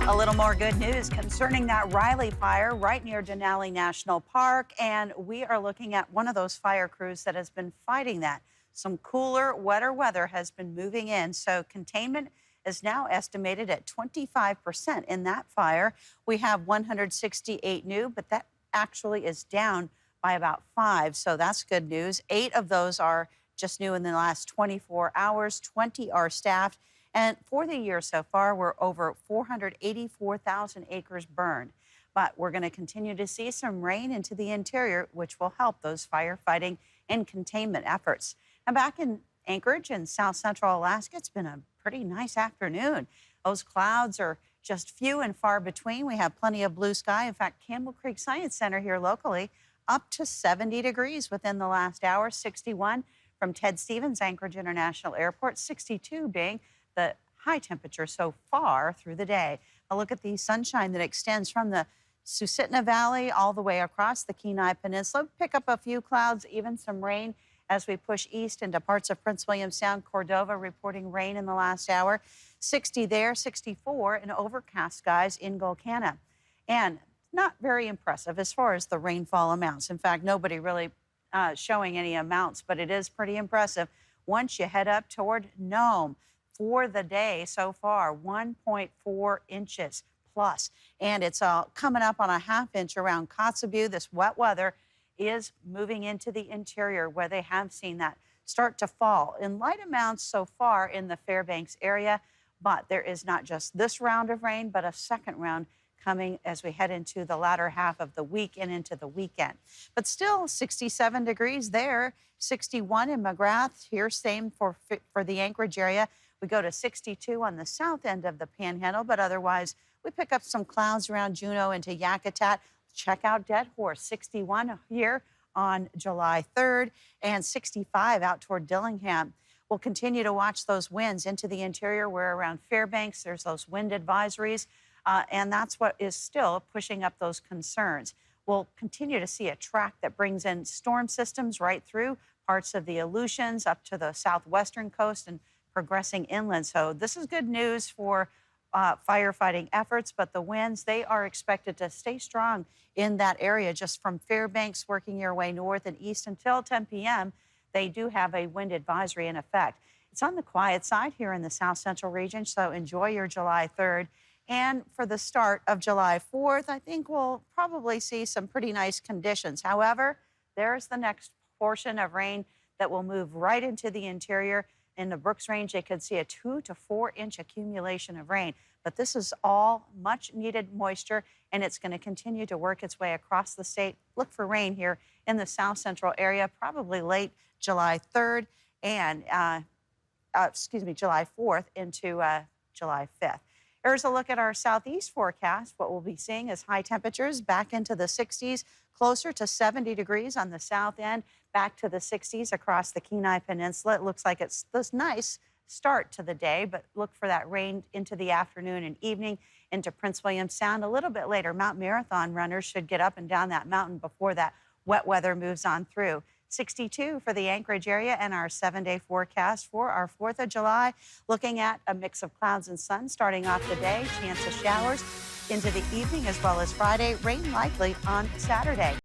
A little more good news concerning that Riley fire right near Denali National Park. And we are looking at one of those fire crews that has been fighting that. Some cooler, wetter weather has been moving in. So containment is now estimated at 25% in that fire. We have 168 new, but that actually is down by about 5. So that's good news. 8 of those are just new in the last 24 hours. 20 are staffed. And for the year so far, we're over 484,000 acres burned. But we're going to continue to see some rain into the interior, which will help those firefighting and containment efforts. And back in Anchorage in south central Alaska, it's been a pretty nice afternoon. Those clouds are just few and far between. We have plenty of blue sky. In fact, Campbell Creek Science Center here locally, up to 70 degrees within the last hour, 61 from Ted Stevens Anchorage International Airport, 62 being the high temperature so far through the day. A look at the sunshine that extends from the Susitna Valley all the way across the Kenai Peninsula. Pick up a few clouds, even some rain as we push east into parts of Prince William Sound. Cordova reporting rain in the last hour. 60 there, 64 in overcast skies in Golcana. And not very impressive as far as the rainfall amounts. In fact, nobody really showing any amounts, but it is pretty impressive. Once you head up toward Nome, for the day so far, 1.4 inches plus. And it's coming up on a half-inch around Kotzebue. This wet weather is moving into the interior where they have seen that start to fall in light amounts so far in the Fairbanks area. But there is not just this round of rain, but a second round coming as we head into the latter half of the week and into the weekend. But still 67 degrees there, 61 in McGrath. Here, same for the Anchorage area. We go to 62 on the south end of the Panhandle, but otherwise we pick up some clouds around Juneau into Yakutat. Check out Dead Horse, 61 here on July 3rd and 65 out toward Dillingham. We'll continue to watch those winds into the interior where around Fairbanks there's those wind advisories, and that's what is still pushing up those concerns. We'll continue to see a track that brings in storm systems right through parts of the Aleutians up to the southwestern coast and progressing inland. So this is good news for firefighting efforts, but the winds, they are expected to stay strong in that area just from Fairbanks working your way north and east until 10 p.m. They do have a wind advisory in effect. It's on the quiet side here in the south central region, so enjoy your July 3rd. And for the start of July 4th, I think we'll probably see some pretty nice conditions. However, there's the next portion of rain that will move right into the interior. In the Brooks Range, they could see a 2 to 4 inch accumulation of rain. But this is all much needed moisture, and it's going to continue to work its way across the state. Look for rain here in the south central area, probably late July 3rd and, July 4th into July 5th. Here's a look at our southeast forecast. What we'll be seeing is high temperatures back into the 60s, closer to 70 degrees on the south end, back to the 60s across the Kenai Peninsula. It looks like it's this nice start to the day, but look for that rain into the afternoon and evening into Prince William Sound. A little bit later, Mount Marathon runners should get up and down that mountain before that wet weather moves on through. 62 for the Anchorage area and our 7-day forecast for our 4th of July. Looking at a mix of clouds and sun starting off the day, chance of showers into the evening as well as Friday, rain likely on Saturday.